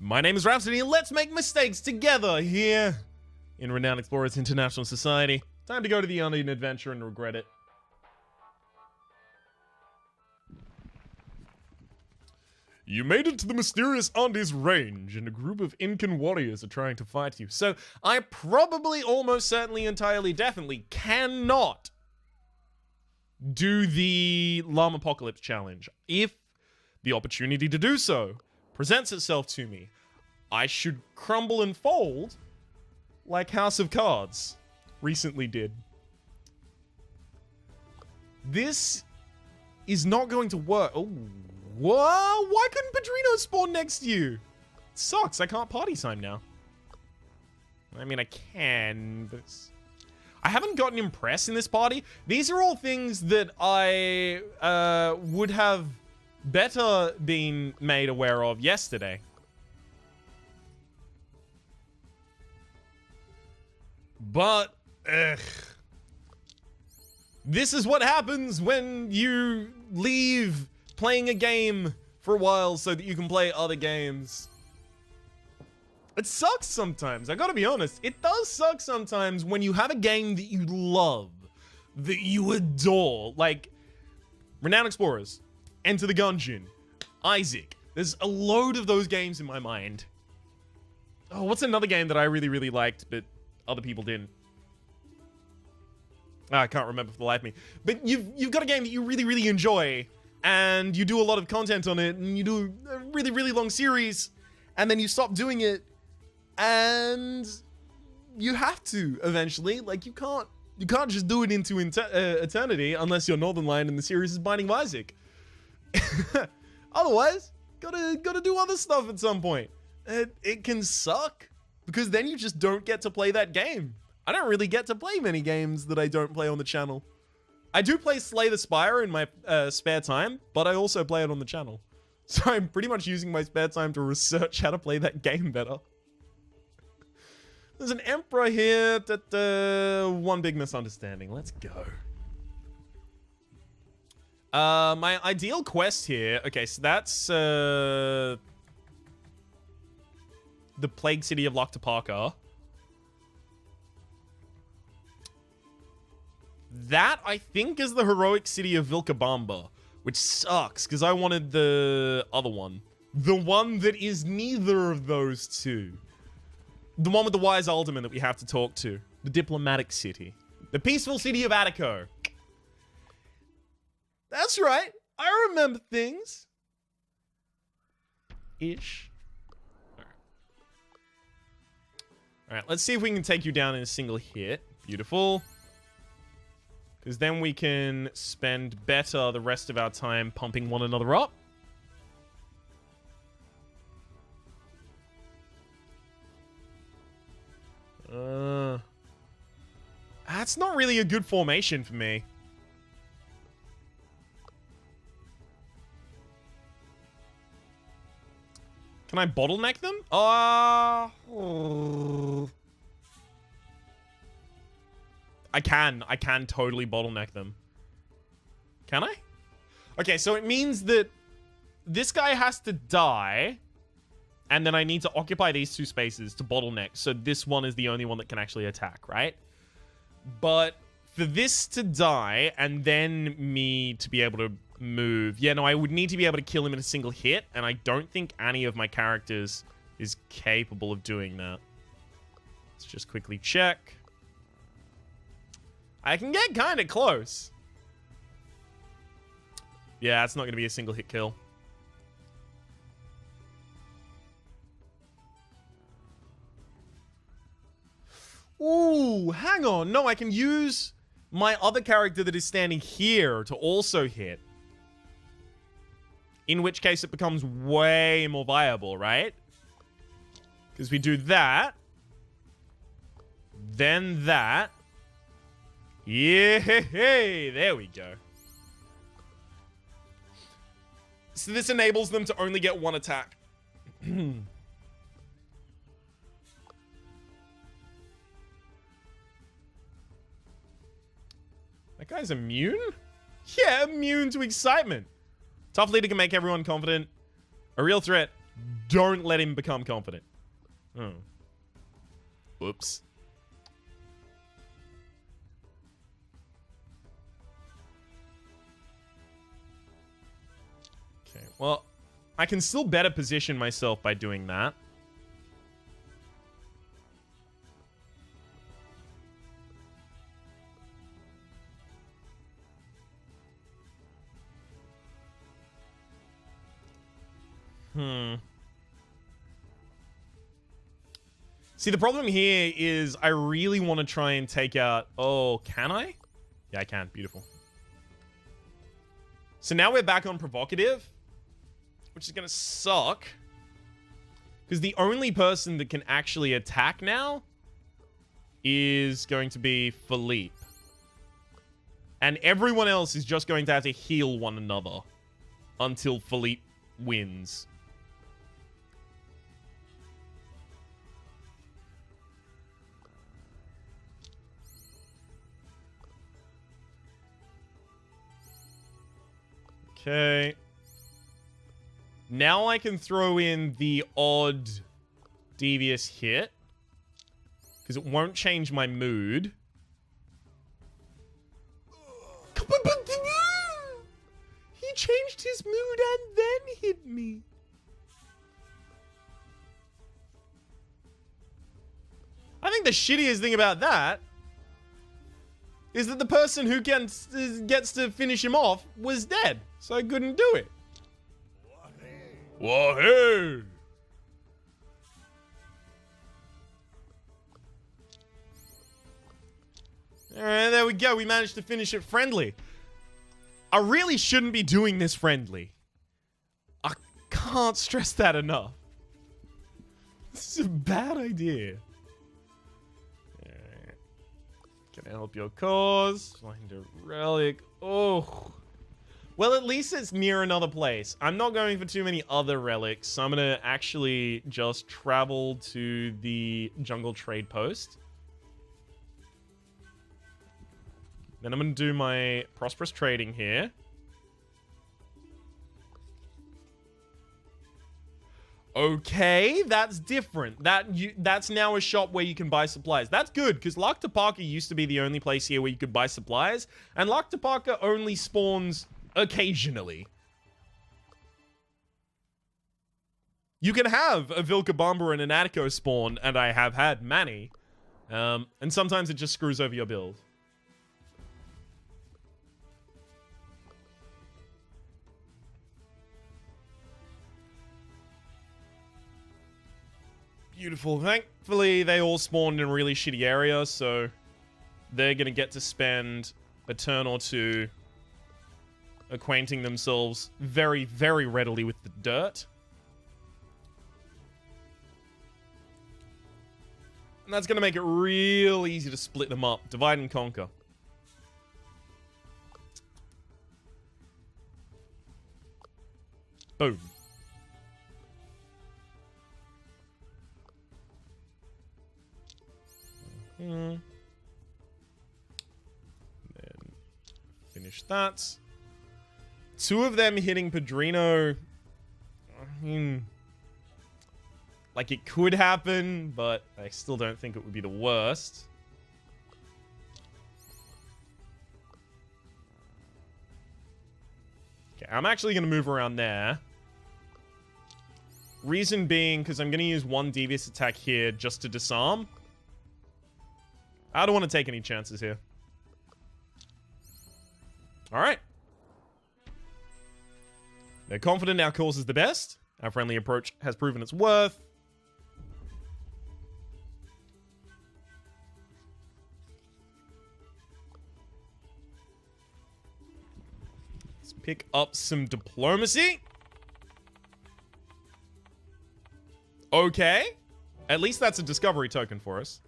My name is Rhapsody, and let's make mistakes together here in Renowned Explorers International Society. Time to go to the Onion adventure and regret it. You made it to the mysterious Andes range, and a group of Incan warriors are trying to fight you. So, I probably, almost certainly, entirely, definitely cannot do the Llama Apocalypse challenge. If the opportunity to do so presents itself to me, I should crumble and fold like House of Cards recently did. This is not going to work. Oh, whoa! Why couldn't Padrino spawn next to you? It sucks. I can't party time now. I mean, I can, but I haven't gotten impressed in this party. These are all things that I would have better been made aware of yesterday. But, this is what happens when you leave playing a game for a while so that you can play other games. It sucks sometimes, I gotta be honest. It does suck sometimes when you have a game that you love, that you adore, like Renowned Explorers, Enter the Gungeon, Isaac. There's a load of those games in my mind. Oh, what's another game that I really, really liked, but other people didn't? I can't remember for the life of me. But you've got a game that you really, really enjoy, and you do a lot of content on it, and you do a really, really long series, and then you stop doing it, and you have to eventually. Like, you can't just do it into eternity unless you're Northern Lion and the series is Binding of Isaac. Otherwise, gotta do other stuff at some point. It can suck because then you just don't get to play that game. I don't really get to play many games that I don't play on the channel. I do play Slay the Spire in my spare time, but I also play it on the channel. So I'm pretty much using my spare time to research how to play that game better. There's an Emperor here. One big misunderstanding. Let's go. My ideal quest here. Okay, so that's the Plague City of Loctapaka. That, I think, is the Heroic City of Vilcabamba, which sucks, because I wanted the other one. The one that is neither of those two. The one with the wise alderman that we have to talk to. The Diplomatic City. The Peaceful City of Attico. That's right. I remember things. Ish. Alright, let's see if we can take you down in a single hit. Beautiful. Because then we can spend better the rest of our time pumping one another up. That's not really a good formation for me. Can I bottleneck them? I can totally bottleneck them. Can I? Okay, so it means that this guy has to die, and then I need to occupy these two spaces to bottleneck, so this one is the only one that can actually attack, right? But for this to die, and then me to be able to move... Yeah, no, I would need to be able to kill him in a single hit, and I don't think any of my characters is capable of doing that. Let's just quickly check. I can get kind of close. Yeah, it's not going to be a single hit kill. Ooh, hang on. No, I can use my other character that is standing here to also hit. In which case it becomes way more viable, right? Because we do that. Then that. Yeah, there we go. So this enables them to only get one attack. That guy's immune? Yeah, immune to excitement. Tough leader can make everyone confident. A real threat Don't let him become confident. Oh. Whoops. Okay, well, I can still better position myself by doing that. See, the problem here is I really want to try and take out... Oh, can I? Yeah, I can. Beautiful. So now we're back on provocative, which is going to suck. Because the only person that can actually attack now is going to be Philippe. And everyone else is just going to have to heal one another until Philippe wins. Okay. Now I can throw in the odd devious hit. Because it won't change my mood. He changed his mood and then hit me. I think the shittiest thing about that is that the person who gets to finish him off was dead. So I couldn't do it. Wahoo! Alright, there we go. We managed to finish it friendly. I really shouldn't be doing this friendly. I can't stress that enough. This is a bad idea. Alright. Can I help your cause? Find a relic. Oh. Well, at least it's near another place. I'm not going for too many other relics, so I'm gonna actually just travel to the jungle trade post. Then I'm gonna do my prosperous trading here. Okay, that's different. That's now a shop where you can buy supplies. That's good, because Lac Parka used to be the only place here where you could buy supplies, and Lac Parka only spawns occasionally. You can have a Vilcabamba and an Attico spawn, and I have had many. And sometimes it just screws over your build. Beautiful. Thankfully, they all spawned in a really shitty area, so they're gonna get to spend a turn or two acquainting themselves very, very readily with the dirt. And that's gonna make it real easy to split them up. Divide and conquer. Boom. Then finish that. Two of them hitting Padrino. I mean, like, it could happen, but I still don't think it would be the worst. Okay, I'm actually going to move around there. Reason being, because I'm going to use one devious attack here just to disarm. I don't want to take any chances here. Alright. They're confident our cause is the best. Our friendly approach has proven its worth. Let's pick up some diplomacy. Okay. At least that's a discovery token for us.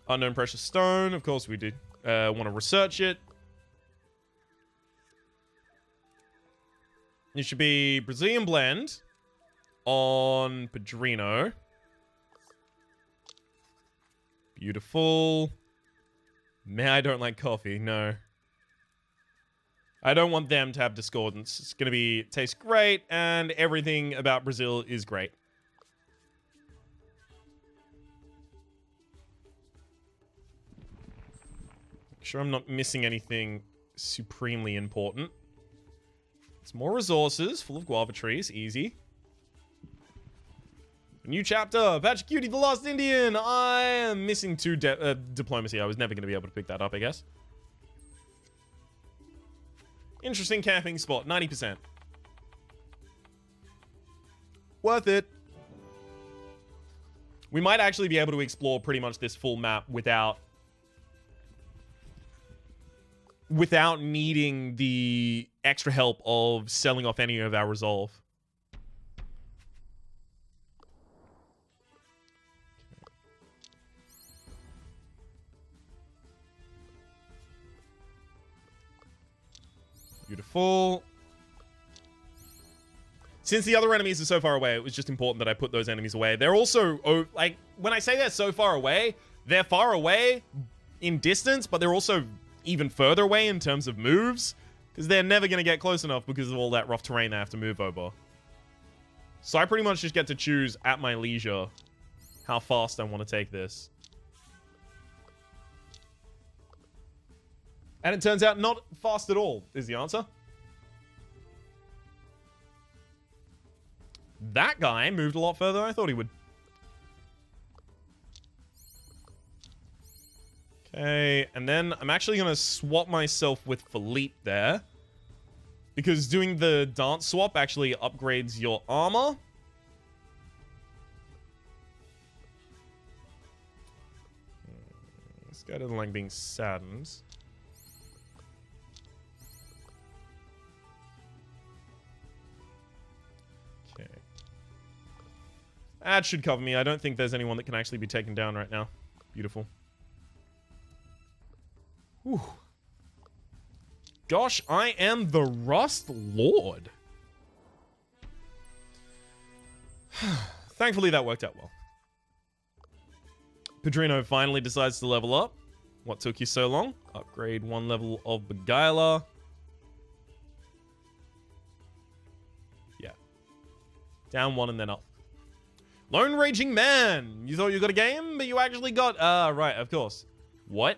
Unknown precious stone. Of course we do want to research it. It should be Brazilian blend on Padrino. Beautiful. Man, I don't like coffee. No. I don't want them to have discordance. It's going to be taste great, and everything about Brazil is great. Make sure I'm not missing anything supremely important. It's more resources, full of guava trees, easy. A new chapter, Patch Cutie the Lost Indian. I am missing 2 diplomacy. I was never going to be able to pick that up, I guess. Interesting camping spot, 90%. Worth it. We might actually be able to explore pretty much this full map without needing the extra help of selling off any of our resolve. Beautiful. Since the other enemies are so far away, it was just important that I put those enemies away. They're also, like, when I say they're so far away in distance, but they're also even further away in terms of moves, because they're never going to get close enough because of all that rough terrain they have to move over. So I pretty much just get to choose at my leisure how fast I want to take this. And it turns out not fast at all is the answer. That guy moved a lot further than I thought he would. Okay, and then I'm actually going to swap myself with Philippe there. Because doing the dance swap actually upgrades your armor. This guy doesn't like being saddened. Okay. That should cover me. I don't think there's anyone that can actually be taken down right now. Beautiful. Whew. Gosh, I am the Rust Lord. Thankfully, that worked out well. Pedrino finally decides to level up. What took you so long? Upgrade 1 level of Beguiler. Yeah. Down 1 and then up. Lone Raging Man! You thought you got a game, but you actually got... right, of course. What?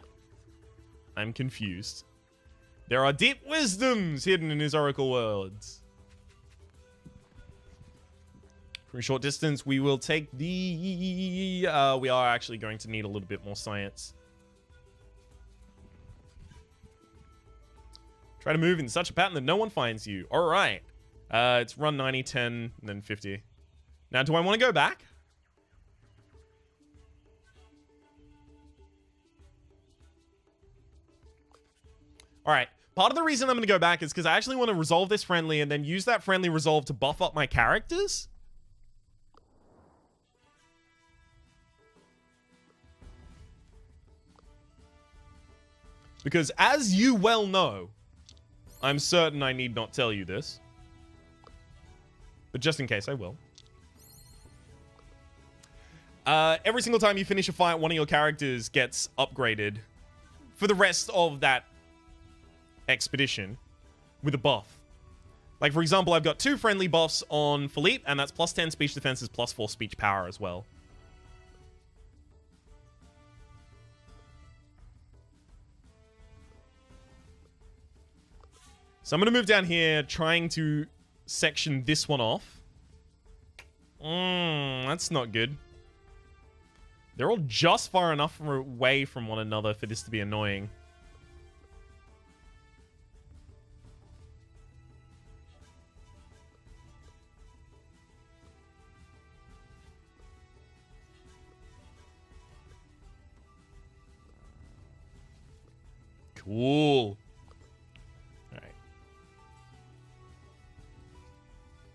I'm confused. There are deep wisdoms hidden in his oracle words. From a short distance, we will take the... we are actually going to need a little bit more science. Try to move in such a pattern that no one finds you. Alright. It's run 90, 10, and then 50. Now, do I want to go back? Alright. Part of the reason I'm going to go back is because I actually want to resolve this friendly and then use that friendly resolve to buff up my characters. Because as you well know, I'm certain I need not tell you this. But just in case, I will. Every single time you finish a fight, one of your characters gets upgraded for the rest of that expedition with a buff. Like, for example, I've got 2 friendly buffs on Philippe, and that's plus 10 speech defenses, plus 4 speech power as well. So I'm going to move down here, trying to section this one off. That's not good. They're all just far enough away from one another for this to be annoying. Cool. Alright.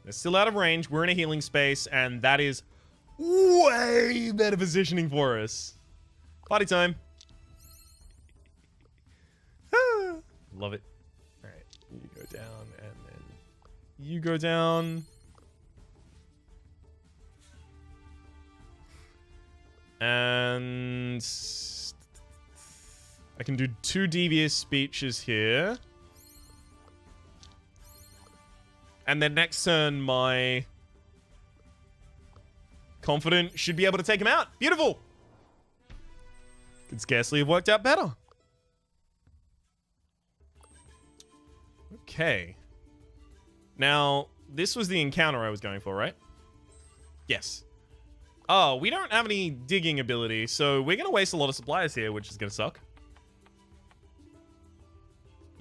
They're still out of range. We're in a healing space, and that is way better positioning for us. Party time. Love it. Alright. You go down, and then you go down. And I can do 2 devious speeches here. And then next turn, my Confident should be able to take him out. Beautiful. Could scarcely have worked out better. Okay. Now, this was the encounter I was going for, right? Yes. Oh, we don't have any digging ability, so we're going to waste a lot of supplies here, which is going to suck.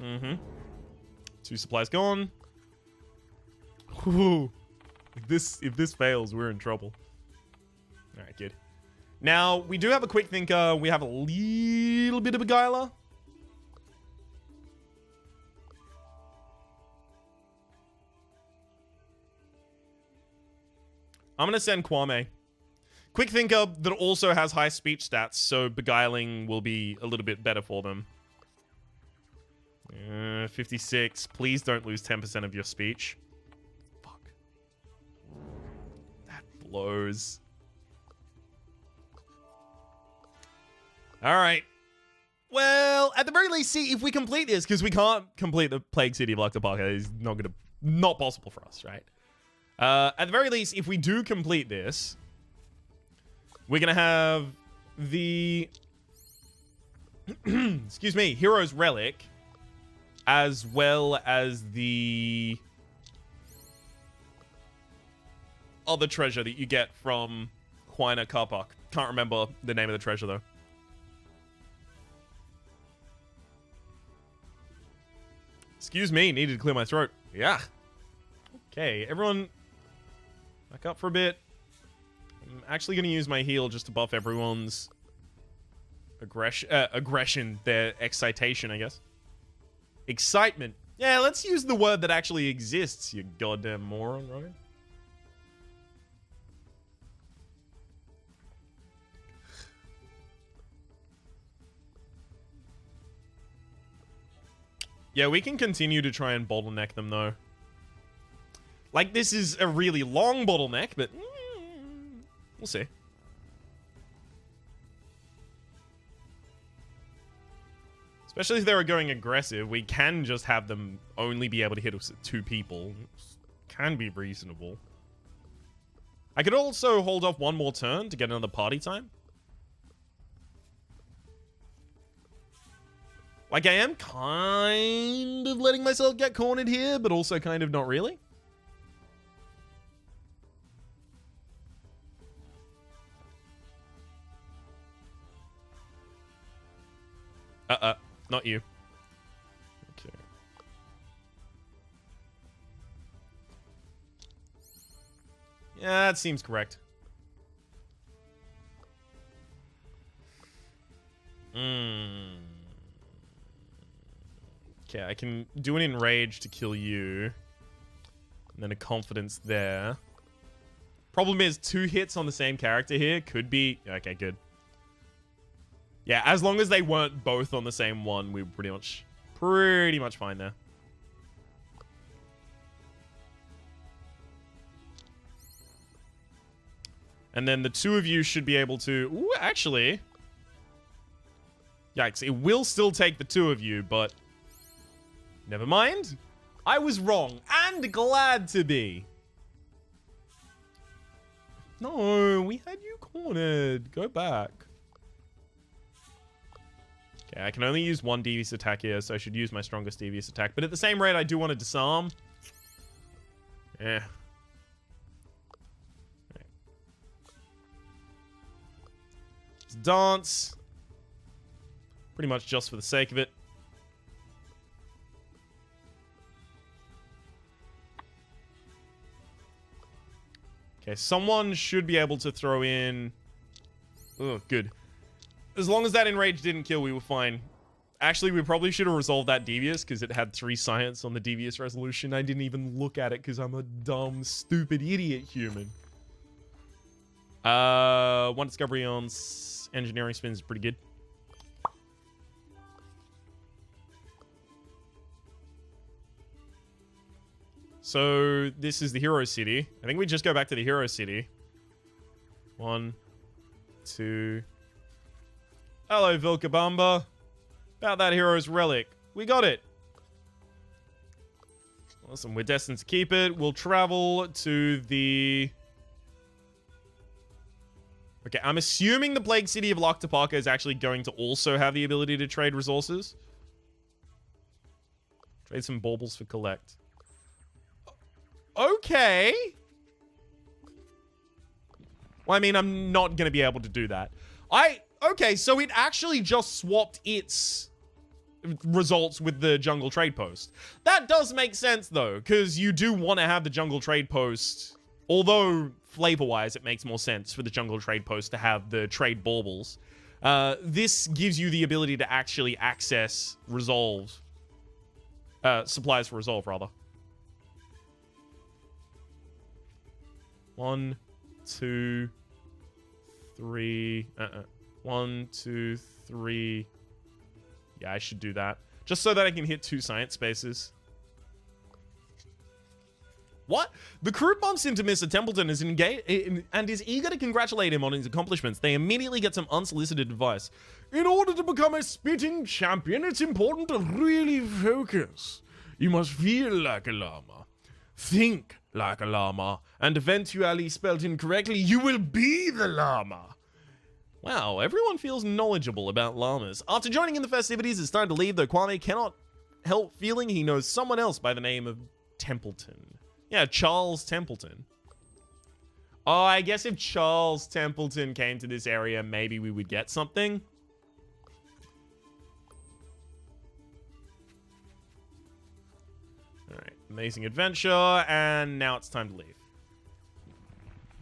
Mm-hmm. 2 supplies gone. Ooh. If this fails, we're in trouble. Alright, good. Now, we do have a quick thinker. We have a little bit of beguiler. I'm going to send Kwame. Quick thinker that also has high speech stats, so beguiling will be a little bit better for them. 56. Please don't lose 10% of your speech. Fuck. That blows. Alright. Well, at the very least, see if we complete this, because we can't complete the Plague City of Lactopaka. It's not possible for us, right? At the very least, if we do complete this, we're gonna have the excuse me, Hero's Relic, as well as the other treasure that you get from Huayna Car Park. Can't remember the name of the treasure though. Excuse me, needed to clear my throat. Yeah. Okay, everyone back up for a bit. I'm actually going to use my heal just to buff everyone's aggression, their excitation, I guess. Excitement. Yeah, let's use the word that actually exists, you goddamn moron, right? Yeah, we can continue to try and bottleneck them, though. Like, this is a really long bottleneck, but we'll see. Especially if they're going aggressive, we can just have them only be able to hit us at 2 people. Can be reasonable. I could also hold off one more turn to get another party time. Like, I am kind of letting myself get cornered here, but also kind of not really. Not you. Okay. Yeah, that seems correct. Okay, I can do an enrage to kill you. And then a confidence there. Problem is, 2 hits on the same character here could be... Okay, good. Yeah, as long as they weren't both on the same one, we were pretty much fine there. And then the 2 of you should be able to... Ooh, actually... Yikes, it will still take the 2 of you, but... Never mind. I was wrong, and glad to be. No, we had you cornered. Go back. Okay, I can only use 1 devious attack here, so I should use my strongest devious attack. But at the same rate, I do want to disarm. Yeah. Right. Let's dance. Pretty much just for the sake of it. Okay, someone should be able to throw in... Oh, good. As long as that enrage didn't kill, we were fine. Actually, we probably should have resolved that devious, because it had 3 science on the devious resolution. I didn't even look at it, because I'm a dumb, stupid idiot human. 1 discovery on engineering spins is pretty good. So, this is the Hero City. I think we just go back to the Hero City. 1, 2... Hello, Vilcabamba. About that Hero's Relic. We got it. Listen, we're destined to keep it. We'll travel to the... Okay, I'm assuming the Plague City of Loktapaka is actually going to also have the ability to trade resources. Trade some baubles for collect. Okay. Well, I mean, I'm not going to be able to do that. Okay, so it actually just swapped its results with the jungle trade post. That does make sense, though, because you do want to have the jungle trade post, although flavor-wise it makes more sense for the jungle trade post to have the trade baubles. This gives you the ability to actually access resolve, supplies for resolve, rather. 1, 2, 3, 1, 2, 3. Yeah, I should do that. Just so that I can hit 2 science spaces. What? The crew bumps into Mr. Templeton and is eager to congratulate him on his accomplishments. They immediately get some unsolicited advice. In order to become a spitting champion, it's important to really focus. You must feel like a llama. Think like a llama. And eventually, spelled incorrectly, you will be the llama. Wow, everyone feels knowledgeable about llamas. After joining in the festivities, it's time to leave, though Kwame cannot help feeling he knows someone else by the name of Templeton. Yeah, Charles Templeton. Oh, I guess if Charles Templeton came to this area, maybe we would get something. Alright, amazing adventure, and now it's time to leave.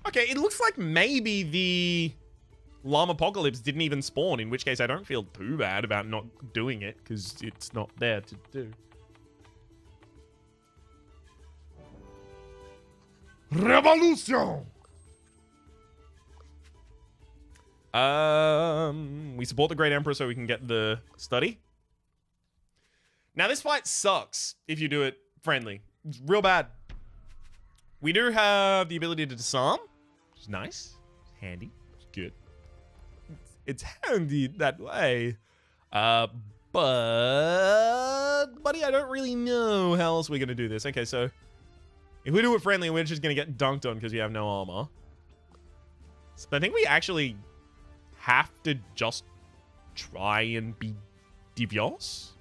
Okay, it looks like maybe the Llama Apocalypse didn't even spawn, in which case I don't feel too bad about not doing it, because it's not there to do. Revolution! We support the Great Emperor so we can get the study. Now, this fight sucks if you do it friendly. It's real bad. We do have the ability to disarm, which is nice. Handy. It's good. It's handy that way. But, buddy, I don't really know how else we're going to do this. Okay, so if we do it friendly, we're just going to get dunked on because we have no armor. So I think we actually have to just try and be devious.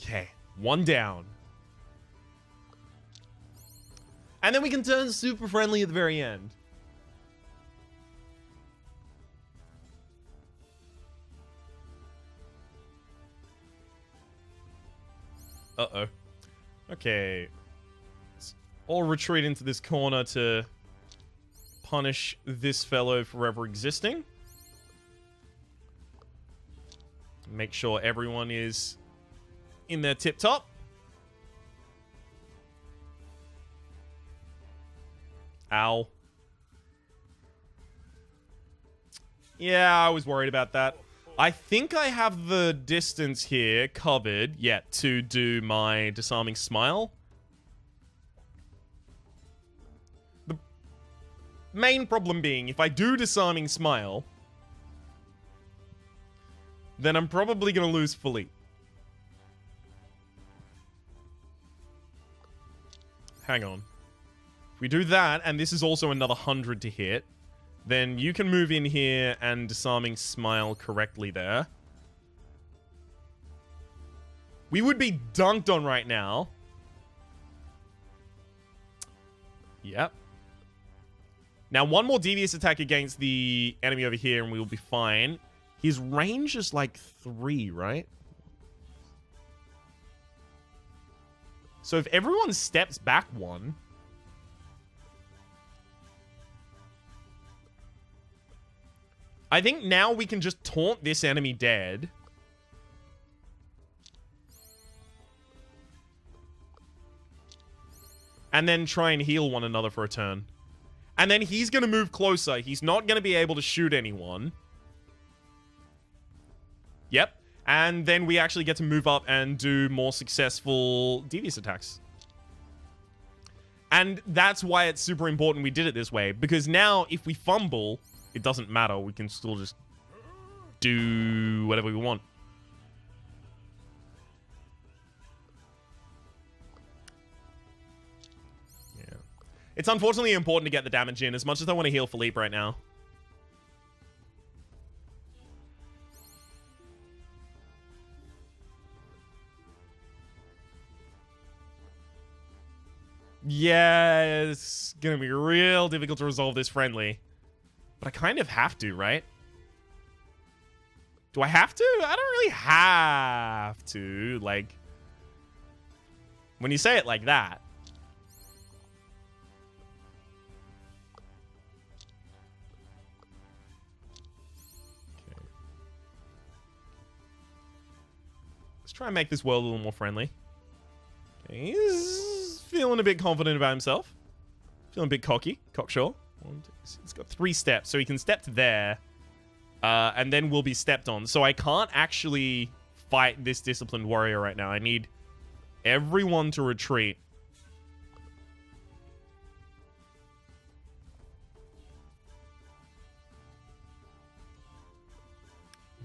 Okay, 1 down. And then we can turn super friendly at the very end. Uh-oh. Okay. Let's all retreat into this corner to punish this fellow forever existing. Make sure everyone is in their tip-top. Ow. Yeah, I was worried about that. I think I have the distance here covered yet to do my disarming smile. The main problem being, if I do disarming smile, then I'm probably going to lose fully. Hang on. If we do that, and this is also another 100 to hit, then you can move in here and disarming smile correctly there. We would be dunked on right now. Yep. Now, one more devious attack against the enemy over here and we will be fine. His range is like 3, right? So if everyone steps back 1... I think now we can just taunt this enemy dead. And then try and heal one another for a turn. And then he's going to move closer. He's not going to be able to shoot anyone. Yep. And then we actually get to move up and do more successful devious attacks. And that's why it's super important we did it this way. Because now, if we fumble, it doesn't matter. We can still just do whatever we want. It's unfortunately important to get the damage in, as much as I want to heal Philippe right now. Yeah, it's gonna be real difficult to resolve this friendly. But I kind of have to, right? Do I have to? I don't really have to. Like, when you say it like that. Okay. Let's try and make this world a little more friendly. Okay, he's feeling a bit confident about himself. Feeling a bit cocky, cocksure. It's got 3 steps, so he can step to there. And then we'll be stepped on. So I can't actually fight this disciplined warrior right now. I need everyone to retreat.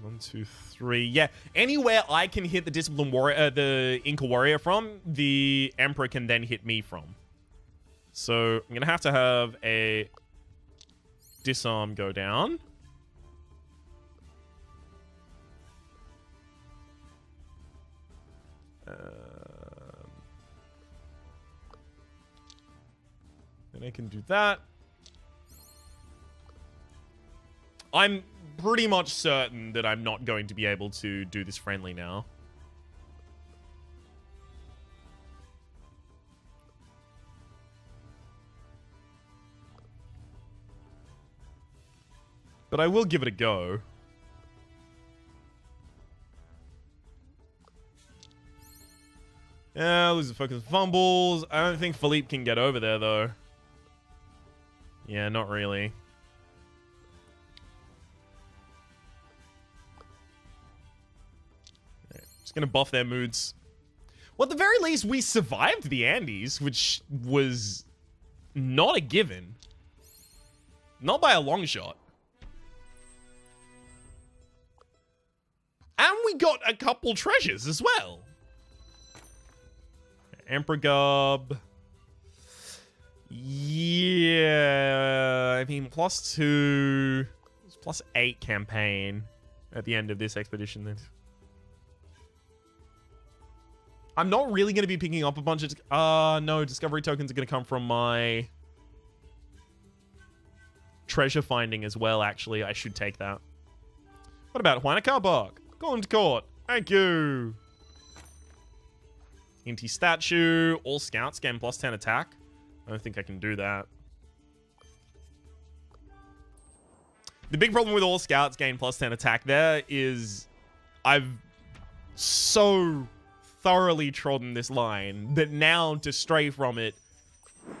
One, two, three. Yeah, anywhere I can hit the disciplined warrior, the Inca warrior from, the Emperor can then hit me from. So I'm gonna have to have a disarm go down. Then I can do that. I'm pretty much certain that I'm not going to be able to do this friendly now. But I will give it a go. Yeah, lose the focus, fumbles. I don't think Philippe can get over there, though. Yeah, not really. Right, just gonna buff their moods. Well, at the very least, we survived the Andes, which was not a given. Not by a long shot. And we got a couple treasures as well. Emperor Gub. Yeah, I mean, +2, +8 campaign at the end of this expedition then. I'm not really going to be picking up a bunch of... no, discovery tokens are going to come from my treasure finding as well, actually. I should take that. What about Huayna Bark? Call him to court. Thank you. Empty statue. All scouts gain +10 attack. I don't think I can do that. The big problem with all scouts gain +10 attack there is I've so thoroughly trodden this line that now to stray from it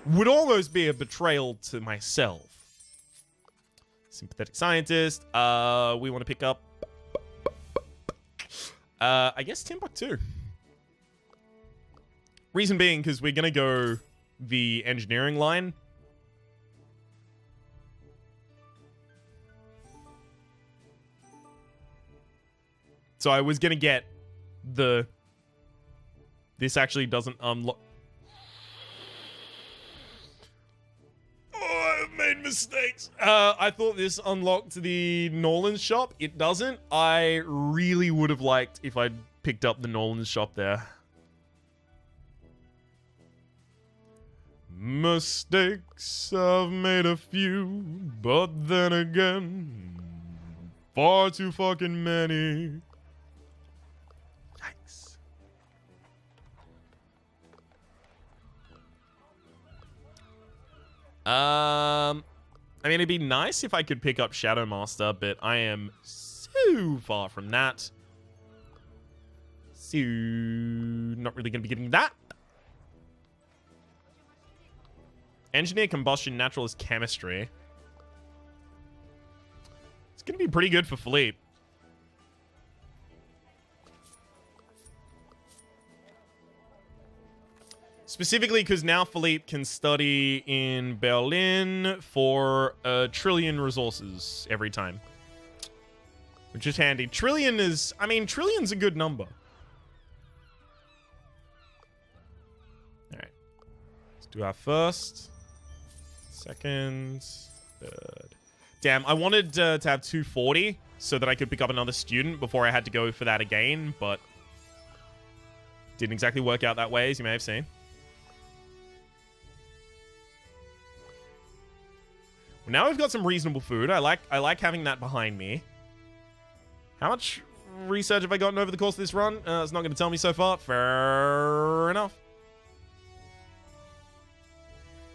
would almost be a betrayal to myself. Sympathetic scientist. We want to pick up... I guess Timbuktu. Reason being, because we're going to go the engineering line. So I was going to get the... This actually doesn't unlock... Oh, I've made mistakes. I thought this unlocked the Norland's shop. It doesn't. I really would have liked if I'd picked up the Norland's shop there. Mistakes, I've made a few, but then again, far too fucking many. Yikes. I mean, it'd be nice if I could pick up Shadow Master, but I am so far from that. So, not really going to be getting that. Engineer combustion, naturalist chemistry. It's going to be pretty good for Philippe. Specifically because now Philippe can study in Berlin for 1 trillion resources every time. Which is handy. Trillion is... I mean, trillion's a good number. Alright. Let's do our first. Second, third. Damn, I wanted to have 240 so that I could pick up another student before I had to go for that again, but didn't exactly work out that way, as you may have seen. Well, now we've got some reasonable food. I like having that behind me. How much research have I gotten over the course of this run? It's not going to tell me so far. Fair enough.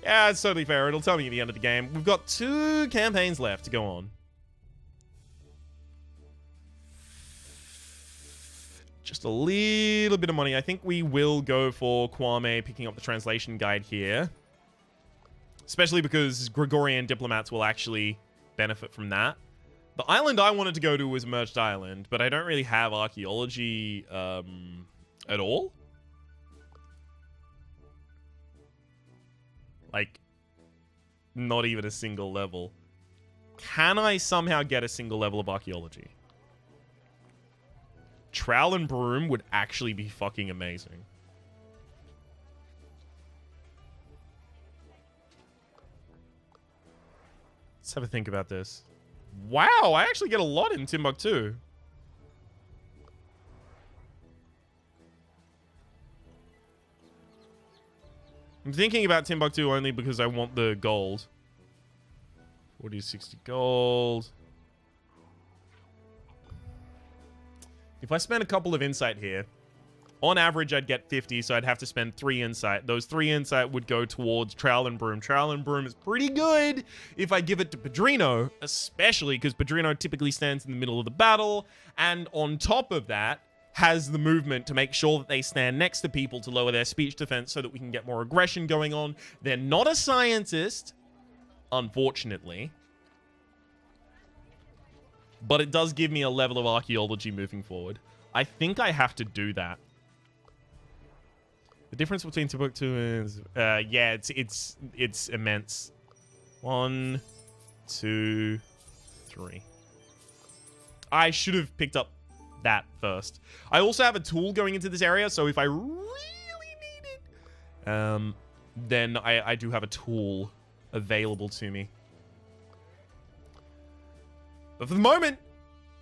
Yeah, it's totally fair. It'll tell me at the end of the game. We've got 2 campaigns left to go on. Just a little bit of money. I think we will go for Kwame picking up the translation guide here. Especially because Gregorian diplomats will actually benefit from that. The island I wanted to go to was Merged Island, but I don't really have archaeology at all. Like, not even a single level. Can I somehow get a single level of archaeology? Trowel and Broom would actually be fucking amazing. Let's have a think about this. Wow, I actually get a lot in Timbuktu. I'm thinking about Timbuktu only because I want the gold. 40, 60 gold. If I spend a couple of insight here, on average I'd get 50, so I'd have to spend 3 insight. Those 3 insight would go towards Trowel and Broom. Trowel and Broom is pretty good if I give it to Padrino, especially because Padrino typically stands in the middle of the battle, and on top of that, has the movement to make sure that they stand next to people to lower their speech defense so that we can get more aggression going on. They're not a scientist, unfortunately. But it does give me a level of archaeology moving forward. I think I have to do that. The difference between Timbuktu is... yeah, it's immense. 1, 2, 3. I should have picked up that first. I also have a tool going into this area, so if I really need it, then I do have a tool available to me. But for the moment,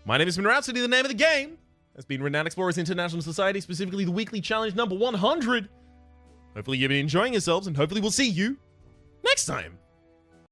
my name has been Rhapsody. The name of the game has been Renowned Explorers International Society, specifically the weekly challenge number 100. Hopefully you've been enjoying yourselves, and hopefully we'll see you next time.